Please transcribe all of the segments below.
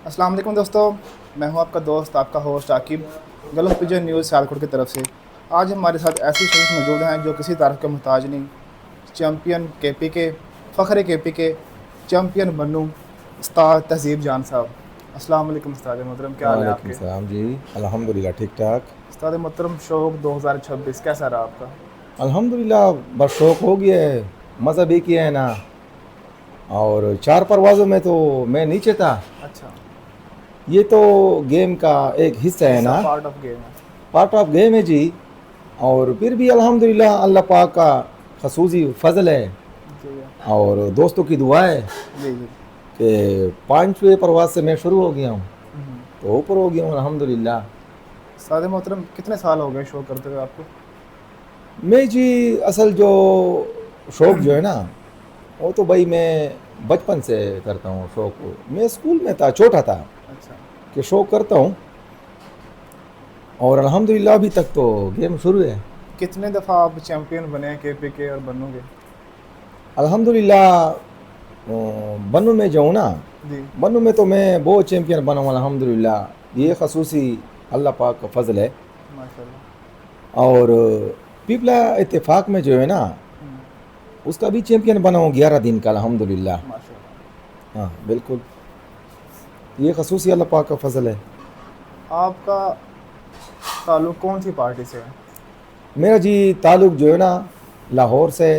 अस्सलाम वालेकुम दोस्तों, मैं हूं आपका दोस्त, आपका host Aqib, gulf pigeon news Sialkot की तरफ से। आज हमारे साथ ऐसे शख्स मौजूद हैं जो किसी तारीफ के मोहताज नहीं। चैम्पियन केपी के, फ़ख्र केपी के, चैम्पियन बनू, उस्ताद तहज़ीब जान साहब। अस्सलाम वालेकुम उस्ताद मोहतरम, क्या हाल है वालेकुम आपके? सलाम जी। अल्हम्दुलिल्लाह ठीक ठाक। उस्ताद मोहतरम, शौक़ 2026 कैसा रहा आपका? अल्हम्दुलिल्लाह बस शौक़ हो गया है, मज़ा भी किया है ना। और 4 परवाज़ों में तो मैं नीचे था। अच्छा। ये तो गेम का एक हिस्सा है हिस्सा, ना, पार्ट ऑफ गेम है। पार्ट ऑफ गेम है जी। और फिर भी अल्हम्दुलिल्लाह अल्लाह पाक का खसूसी फ़ज़ल है जी और दोस्तों की दुआ है जी जी। कि 5वें परवाज़ से मैं शुरू हो गया हूँ, हम्म। तो ऊपर हो गया हूँ अल्हम्दुलिल्लाह। उस्ताद मोहतरम, कितने साल हो गए शो करते हुए आपको? मैं जी असल जो शौक़ जो है ना, वो तो भाई मैं बचपन से करता हूँ शौक़। मैं स्कूल में था, छोटा था अच्छा। कि शौक़ करता हूँ और अल्हम्दुलिल्लाह अभी तक तो गेम शुरू है। कितने दफ़ा आप चैम्पियन बने हैं केपी के और बनोगे? अल्हम्दुलिल्लाह बनू में जो हूँ ना, जी। बनू में तो मैं बहुत चैम्पियन बना हूँ अल्हम्दुलिल्लाह। ये खसूसी अल्लाह पाक का फ़ज़ल है। माशाल्लाह। और पीपला इत्तेफाक में जो है ना, हम्म। उसका भी चैम्पियन बना हूँ 11 दिन का अल्हम्दुलिल्लाह। माशाल्लाह। हाँ बिल्कुल, ये खसूसी अल्लाह पाक का फ़ज़ल है। आपका ताल्लुक़ कौन सी पार्टी से है? मेरा जी ताल्लुक़ जो है ना, लाहौर से,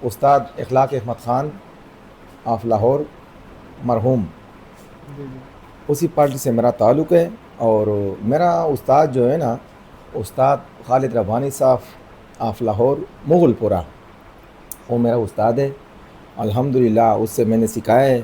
उस्ताद इखलाक अहमद ख़ान ऑफ लाहौर मरहूम, जी जी। उसी पार्टी से मेरा ताल्लुक़ है। और मेरा उस्ताद जो है ना, उस्ताद खालिद रब्बानी साहब ऑफ लाहौर मुग़लपुरा, वो मेरा उस्ताद है अल्हम्दुलिल्लाह। उससे मैंने सीखा है।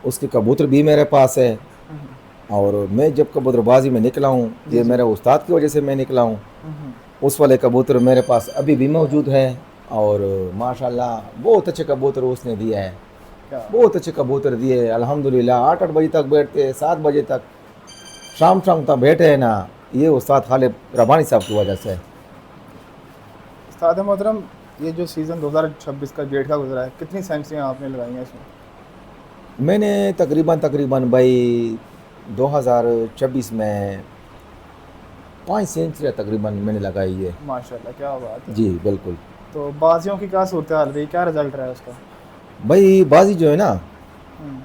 उसके कबूतर भी मेरे पास है। हम्म। और मैं जब कबूतरबाजी में निकला हूँ, जी ये जी। मेरे उस्ताद की वजह से मैं निकला हूँ। हम्म। उस वाले कबूतर मेरे पास अभी भी मौजूद है। और माशाल्लाह बहुत अच्छे कबूतर उसने दिए हैं, क्या? बहुत अच्छे कबूतर दिए अल्हम्दुलिल्लाह। 8-8 बजे तक बैठते, 7 बजे तक, शाम शाम तक बैठे हैं ना, ये उस्ताद खालिद रब्बानी साहब की वजह से। उस्ताद मोहतरम, ये जो सीज़न 2026 का जेठ का गुजरा है, कितनी सेंचुरियाँ आपने लगाई हैं इसमें? मैंने तकरीबन भाई 2026 में 5 सेंचुरियाँ तकरीबन मैंने लगाई है। माशाल्लाह, क्या बात है। जी बिल्कुल। तो बाजियों की क्या सूरत हाल रही, क्या रिजल्ट रहा है उसका? भाई बाजी जो है ना, हम्म।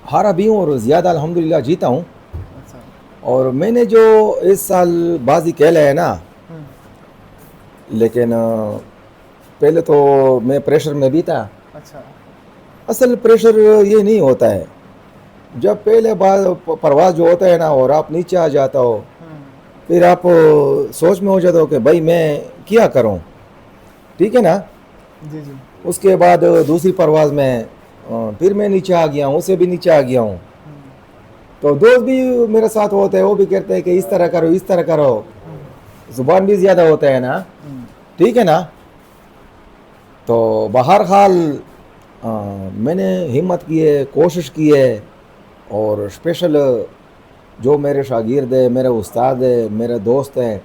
हारा भी हूँ और ज़्यादा अल्हम्दुलिल्लाह जीता हूँ। अच्छा। और मैंने जो इस साल बाजी खेला है ना, हम्म। लेकिन पहले तो मैं प्रेशर में भी था। अच्छा। असल प्रेशर ये नहीं होता है, जब पहले बार परवाज़ जो होता है ना और आप नीचे आ जाता हो, हम्म। फिर आप सोच में हो जाते हो कि भाई मैं क्या करूं, ठीक है ना। जी जी। उसके बाद दूसरी परवाज़ में फिर मैं नीचे आ गया हूँ, उससे भी नीचे आ गया हूँ। हम्म। तो दोस्त भी मेरे साथ होते हैं, वो भी कहते हैं कि इस तरह करो, इस तरह करो। हम्म। ज़ुबान भी ज़्यादा होता है ना, हम्म। ठीक है ना। तो बहरहाल मैंने हिम्मत की है, कोशिश की है। और स्पेशल जो मेरे शागिर्द है, मेरे उस्ताद है, मेरे दोस्त हैं,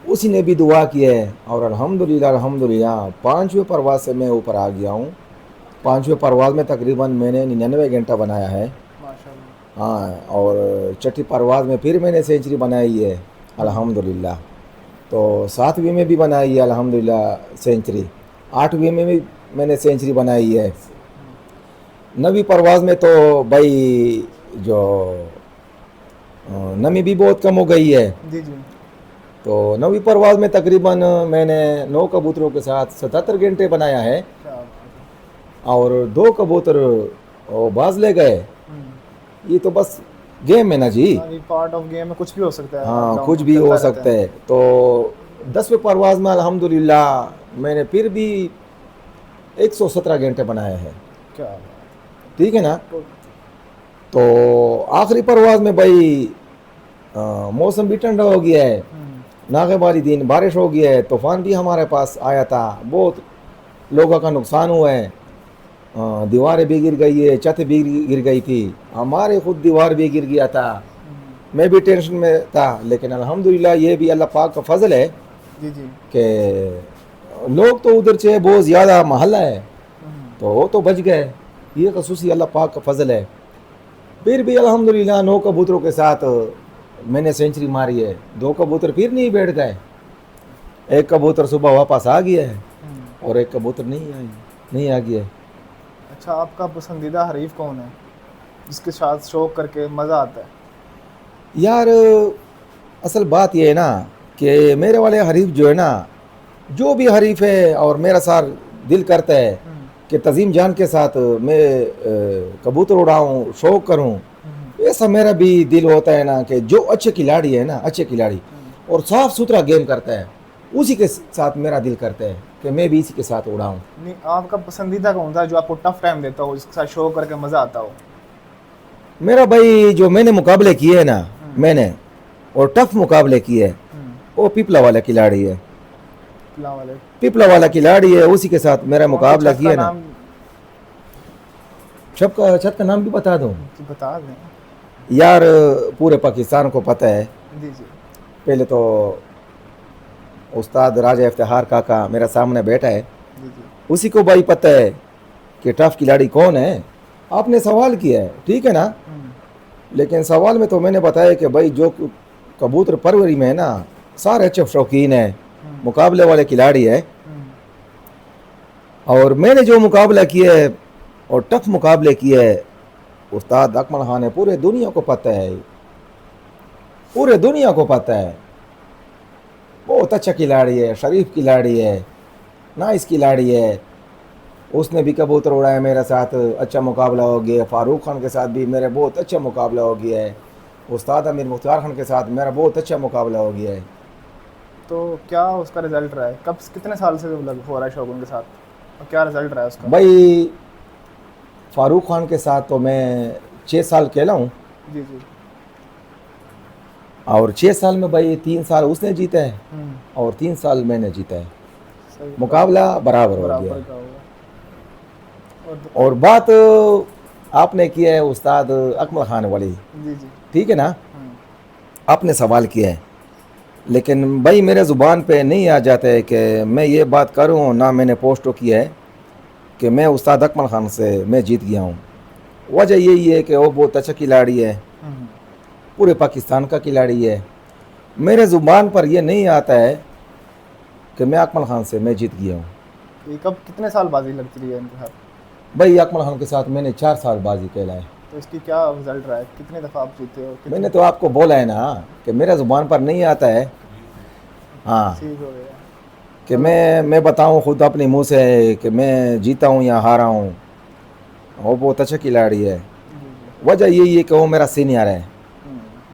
उसी ने भी दुआ की है। और अल्हम्दुलिल्लाह अल्हम्दुलिल्लाह 5वें परवाज़ से मैं ऊपर आ गया हूँ। क्या 5वें बात। परवाज़ में तकरीबन मैंने 99 घंटा बनाया है। माशाल्लाह। हाँ, और छठी परवाज़ में फिर मैंने सेंचुरी बनाई है हम्म। अल्हम्दुलिल्लाह। तो 7वीं में भी बनाई है अल्हम्दुलिल्लाह सेंचुरी। 8वीं में भी मैंने सेंचुरी बनाई है। 9वीं परवाज़ में तो भाई जो नमी भी बहुत कम हो गई है। जी जी। तो 9वीं परवाज़ में तकरीबन मैंने 9 कबूतरों के साथ 77 घंटे बनाया है। क्या बात है। और 2 कबूतर वो बाज ले गए। हम्म। ये तो बस गेम है ना जी। हाँ, ये पार्ट ऑफ गेम में कुछ भी हो सकता है, अप हाँ डाउन कुछ हो भी चलता हो रहता सकता है। है। तो 10वें परवाज़ में अल्हम्दुलिल्लाह मैंने फिर भी 117 घंटे बनाए हैं, क्या बात है। ठीक है ना। तो तो आखिरी परवाज़ में भाई मौसम भी ठंडा हो गया है, हम्म। नागे वाली दिन बारिश हो गई है, तूफ़ान भी हमारे पास आया था, बहुत लोगों का नुकसान हुआ है। दीवारें भी गिर गई है, छत भी गिर गई थी, हमारे खुद दीवार भी गिर गया था। हम्म। मैं भी टेंशन में था, लेकिन अल्हम्दुलिल्लाह ये भी अल्लाह पाक का फजल है जी जी। कि लोग तो उधर से बहुत ज़्यादा महल्ला है, हम्म। तो वो तो बच गए। ये खसूसी अल्लाह पाक का फजल है। फिर भी अल्हम्दुलिल्लाह 9 कबूतरों के साथ मैंने सेंचुरी मारी है। 2 कबूतर फिर नहीं बैठ गए, एक कबूतर सुबह वापस आ गया है और एक कबूतर नहीं आ गया है। अच्छा, आपका पसंदीदा हरीफ कौन है जिसके साथ शौक करके मज़ा आता है? यार असल बात ये है ना कि मेरे वाले हरीफ जो है ना, जो भी हरीफ है और मेरा सार दिल करता है कि तज़ीम जान के साथ मैं कबूतर उड़ाऊँ, शौक करूँ, ऐसा मेरा भी दिल होता है ना कि जो अच्छे खिलाड़ी है ना, अच्छे खिलाड़ी और साफ़ सुथरा गेम करता है, उसी के साथ मेरा दिल करता है कि मैं भी इसी के साथ उड़ाऊँ। नहीं, आपका पसंदीदा कौन था जो आपको टफ टाइम देता हो, जिसके साथ शौक करके मज़ा आता हो? मेरा भाई जो मैंने मुकाबले किए हैं ना, मैंने और टफ मुकाबले किए हैं, वो पिपला वाला खिलाड़ी है, पिपला वाले। पिपला वाला खिलाड़ी है, उसी के साथ मेरा मुकाबला छत का किया ना। नाम छत का नाम भी बता दूं? बता दें। यार पूरे पाकिस्तान को पता है। जी जी। पहले तो उस्ताद राजा इफ्तिखार काका मेरा सामने बैठा है, जी जी। उसी को भाई पता है कि टफ खिलाड़ी कौन है। आपने सवाल किया है, ठीक है ना, लेकिन सवाल में तो मैंने बताया कि भाई जो कबूतर परवरी में है ना, सारे अच्छे शौकीन है, मुकाबले वाले खिलाड़ी है। और मैंने जो मुकाबला किया है और टफ मुकाबले किए है, उस्ताद अकमल खान है, पूरे दुनिया को पता है, पूरे दुनिया को पता है। बहुत अच्छा खिलाड़ी है, शरीफ खिलाड़ी है, नाइस खिलाड़ी है। उसने भी कबूतर उड़ाया मेरे साथ, अच्छा मुकाबला हो गया। फारूक खान के साथ भी मेरा बहुत अच्छा मुकाबला हो गया है। उस्ताद अमीर मुख्तार खान के साथ मेरा बहुत अच्छा मुकाबला हो गया है। तो क्या उसका रिजल्ट रहा है? कब, कितने साल से मतलब हो रहा है शौक उनके साथ, और क्या रिजल्ट रहा है उसका? भाई फारूक खान के साथ तो मैं 6 साल खेला हूँ, जी जी। और 6 साल में भाई 3 साल उसने जीता है और 3 साल मैंने जीता है। सही। मुकाबला बराबर हो गया बराबर है। का होगा। और बात आपने किया है उस्ताद अकमल खान वाली, जी जी। ठीक है ना, आपने सवाल किया है, लेकिन भाई मेरे ज़ुबान पे नहीं आ जाता है कि मैं ये बात करूँ। ना मैंने पोस्ट किया है कि मैं उस्ताद अकमल खान से मैं जीत गया हूँ। वजह यही है कि वो बहुत अच्छा खिलाड़ी है, पूरे पाकिस्तान का खिलाड़ी है। मेरे ज़ुबान पर यह नहीं आता है कि मैं अकमल खान से मैं जीत गया हूँ। ये कब, कितने साल बाजी लगती रही है इनके साथ? भाई अकमल खान के साथ मैंने 4 साल बाजी खेला है। तो इसकी क्या रिजल्ट रहा है? कितनी दफ़ा आप जीते हो? मैंने तो आपको बोला है ना कि मेरे ज़ुबान पर नहीं आता है। हाँ, ठीक हो गया कि मैं बताऊँ खुद अपने मुंह से कि मैं जीता हूँ या हारा हूँ। वो बहुत अच्छा खिलाड़ी है। वजह यही है कि वो मेरा सीनियर है।